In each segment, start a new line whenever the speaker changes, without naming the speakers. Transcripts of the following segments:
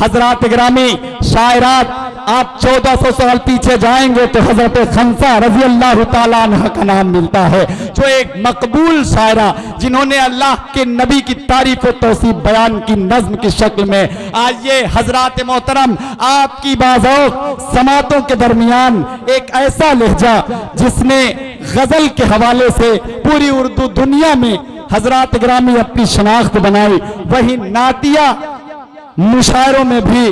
हजरात गिरामी शायरात, आप 1400 साल पीछे जाएंगे तो हजरत खमसा रजी अल्लाह ताला अन्हा का नाम मिलता है, जो एक मकबूल शायरा जिन्होंने अल्लाह के नबी की तारीफ और तौसीफ बयान की नज्म की शक्ल में। आइए हजरात मोहतरम, आपकी बाज़ौक़ समातों के दरमियान एक ऐसा लहजा जिसने गजल के हवाले से पूरी उर्दू दुनिया में हजरात गिरामी अपनी शनाख्त बनाई, वही नातिया मुशायरों में भी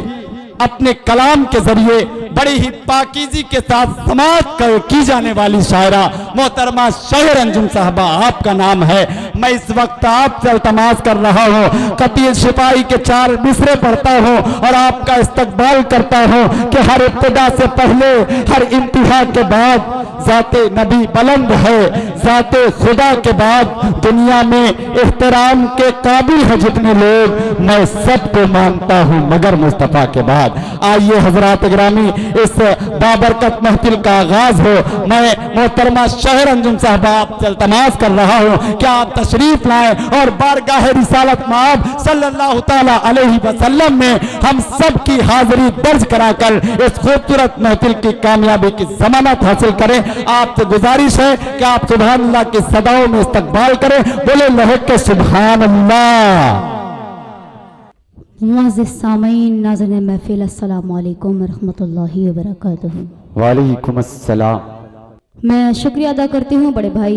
अपने कलाम के जरिए बड़ी ही पाकीज़ी के साथ समाज की जाने वाली शायरा मोहतरमा शहर अंजुम साहबा, आपका नाम है। मैं इस वक्त आपसे इल्तमास कर रहा हूँ, कतील सिपाही के 4 मिसरे पढ़ता हूँ और आपका इस्तकबाल करता हूँ कि हर इब्तिदा से पहले हर इंतहा के बाद ज़ाते नबी बुलंद है, ज़ाते खुदा के बाद दुनिया में एहतराम के काबिल है जितने लोग, मैं सबको मानता हूँ मगर मुस्तफ़ा के बाद। आइए हजरात गिरामी, इस बाबरकत महफिल का आगाज हो। मैं मोहतरमा शहर अंजुम साहबा आपसे इल्तमास कर रहा हूँ कि आप तशरीफ लाएं और बारगाह रिसालत माब सल्लल्लाहु ताला अलैहि वसल्लम में हम सब की हाजिरी दर्ज कराकर इस खूबसूरत महफिल की कामयाबी की जमानत हासिल करें। आपसे गुजारिश है कि आप सुभान अल्लाह की सदाओं में इस्तकबाल करें। बोले लहक के सुभान अल्लाह।
मुअज़्ज़िज़ सामीन, नाज़रीन महफिल, अस्सलामु अलैकुम रहमतुल्लाहि व बरकातुहू।
वालेकुम अस्सलाम।
मैं शुक्रिया अदा करती हूँ बड़े भाई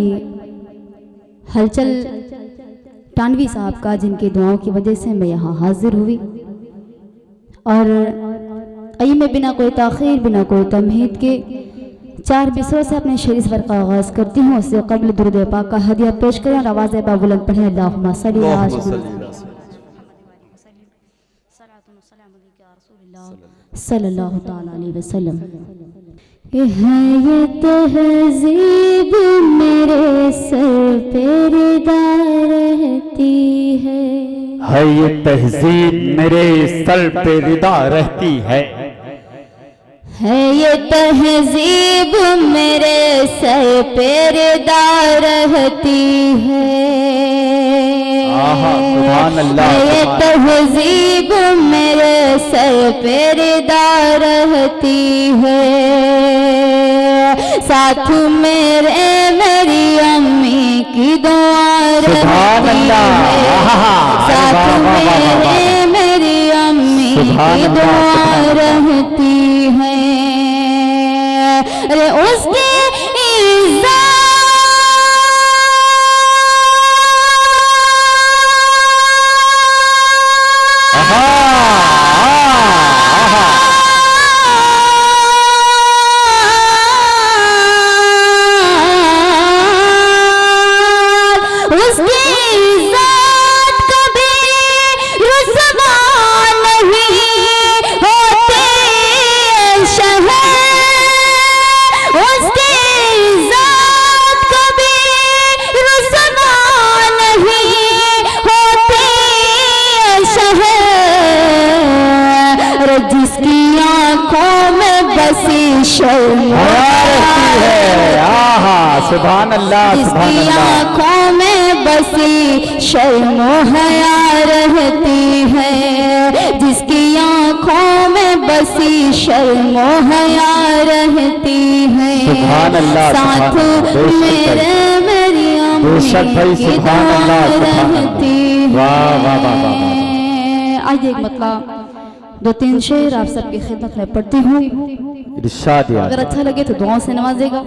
हलचल टानवी साहब का, जिनकी दुआओं की वजह से मैं यहाँ हाजिर हुई। और आइए मैं बिना कोई ताख़ीर, बिना कोई तमहीद के 4 बिसरों से अपने शेर सफर का आगाज़ करती हूँ। उससे कबल दुरूद पाक का हदिया पेश करें और आवाज़ बाबुलंद पढ़ें। अल्लाहुम्मा सल्ली सल्लल्लाहु ताला अलैहि वसल्लम। है ये तहज़ीब मेरे सर पे रिदा रहती है
ये तहज़ीब मेरे सर पे रिदा रहती है
ये तहज़ीब मेरे सर पे रिदा रहती है। ये तहज़ीब मेरे सर पे रिदा रहती है। साथ मेरे मेरी अम्मी की दुआ रहती है। साथ मेरे मेरी अम्मी की दुआ रहती है। अरे उसकी
सुभान अल्लाह,
जिसकी आँखों में बसी शर्म हया रहती है। जिसकी आँखों में बसी शर्म हया रहती है।
सुभान अल्लाह,
साथ मेरे मेरी अम्मी की दुआ रहती है। आइए एक मतलब 2-3 शेर आप सबकी खिदमत में पढ़ती हूँ। अगर अच्छा लगे तो दुआओं से नवाजेगा।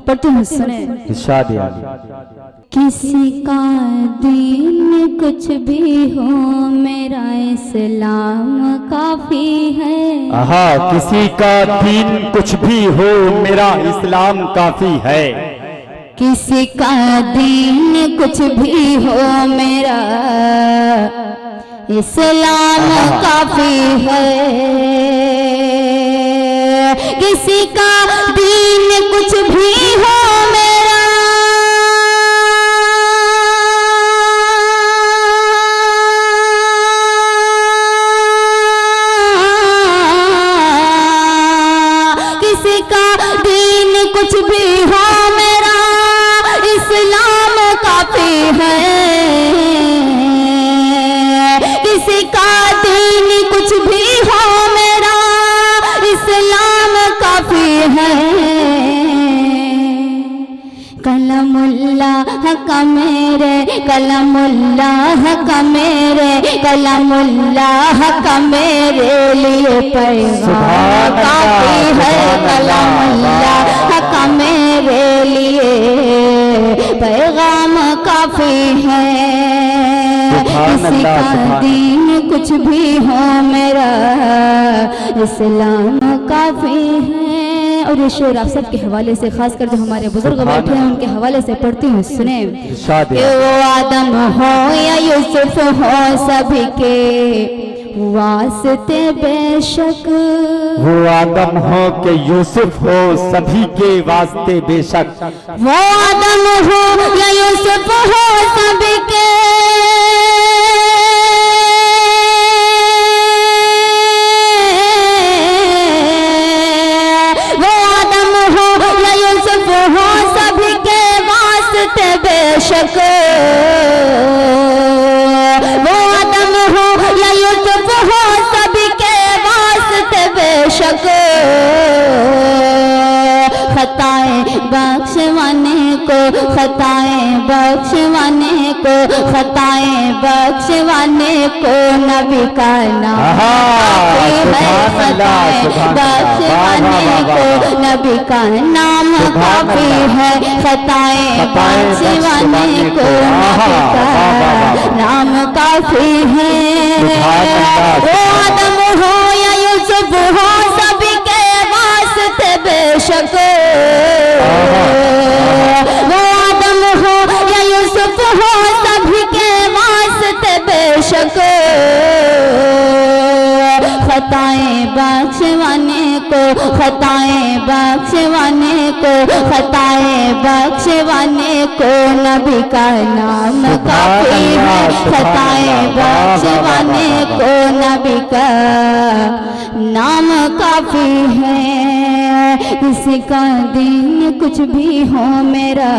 पढ़ती हूँ, सुने। किसी का दीन कुछ भी हो मेरा इस्लाम काफी है।
किसी का दीन कुछ भी हो मेरा इस्लाम काफी है।
किसी का दीन कुछ भी हो मेरा इस्लाम काफी है। किसी का दीन कुछ भी हो मेरा किसी का दीन कुछ भी हो मेरा इस्लाम काफी है। किसी का दीन कुछ भी हो का मेरे कलमुल्लाह का मेरे कलमुल्लाह का मेरे लिए पैगाम काफी है, कलमुल्लाह का मेरे लिए पैगाम काफी है। किसी का दीन कुछ भी हो मेरा इस्लाम काफी है। और ये शेर आप सबके हवाले से, खासकर जो हमारे बुजुर्ग बैठे हैं उनके हवाले से पढ़ती हूँ, सुने। कि वो आदम हो या यूसुफ हो सभी के वास्ते बेशक,
वो आदम हो कि यूसुफ हो सभी के वास्ते बेशक,
वो आदम हो या यूसुफ हो सभी के बेशक, वो आदम हो या यूसुफ हो सभी के वास्ते बेशक, खताएं बख्शवाने को, खताएं बख्शवाने को, खताएं बख्शवाने को नबी का नाम काफी है, खताएं बख्शवाने को नबी का नाम काफी है, खताएं बख्शवाने को नबी का नाम काफी है। वो आदम हो या यूसुफ हो सभी के वास्ते बेशक, वो आदम हो या यूसुफ हो सभी के वास्ते बेशक, खताएं बख्शवाने को, खताएं बख्शवाने को, खताएं बख्शवाने को नबी का नाम काफी है, खताएं बख्शवाने को नबी का नाम काफी है। किसी का दीन कुछ भी हो मेरा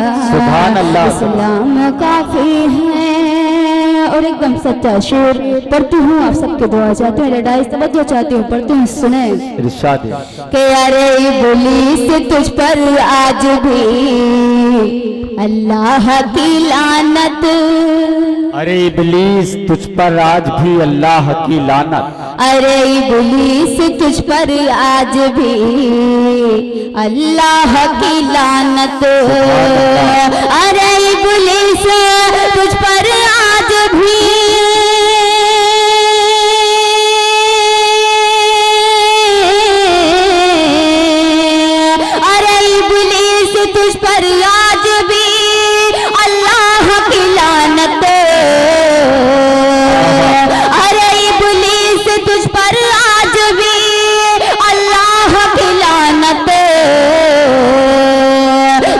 इस्लाम काफी है। और एकदम सच्चा शेर पढ़ती हूँ, आप सबके दुआ चाहती हूँ, लड़ाई तवज्जो चाहती हूँ, पढ़ती हूँ, सुने। कि अरे इब्लीस तुझ पर आज भी अल्लाह की लानत,
अरे इब्लीस तुझ पर आज भी अल्लाह की लानत,
अरे इब्लीस तुझ पर आज भी अल्लाह की लानत, अरे इब्लीस तुझ पर आज भी तुझ पर आज भी अल्लाह की लानत, अरे इब्लीस तुझ पर आज भी अल्लाह की लानत,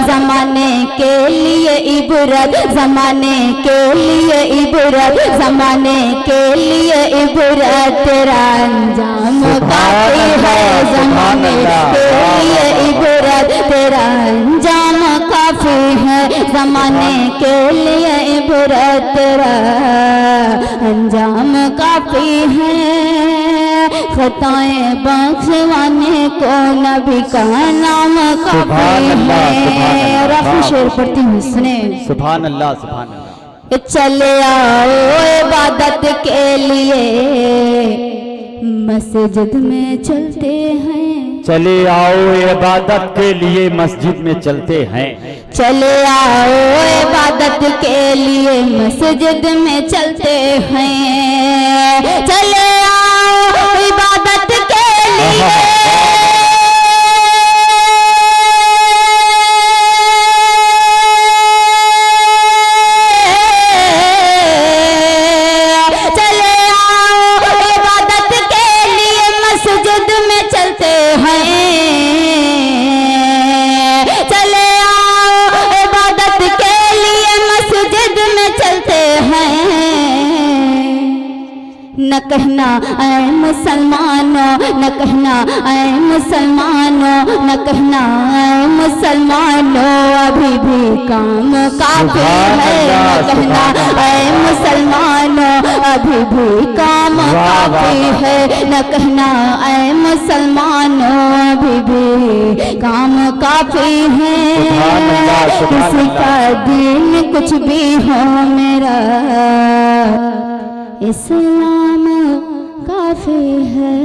ज़माने के लिए इबरत, ज़माने के लिए इबरत, ज़माने के लिए इबरत, तेरा अंजाम काफी है, ज़माने के लिए इबरत, तेरा अंजाम काफी है, ज़माने के लिए इबरत, तेरा अंजाम काफी है, खताएं बख्शवाने को नबी का नाम काफी है। और आखिरी शेर पढ़ती हूँ, सुने।
सुभान अल्लाह, सुभान अल्लाह।
चले आओ इबादत के लिए मस्जिद में चलते हैं,
चले आओ इबादत के लिए मस्जिद में चलते हैं,
चले आओ इबादत के लिए मस्जिद में चलते हैं, चले आओ इबादत के लिए न कहना ऐ मुसलमानों, न कहना ऐ मुसलमानों, न कहना ऐ मुसलमानों, अभी भी काम काफी है, न कहना ऐ मुसलमानों, अभी भी काम काफी है, न कहना ऐ मुसलमानों, अभी भी काम काफी है। किसका दीन कुछ भी हो मेरा इस्लाम काफी है।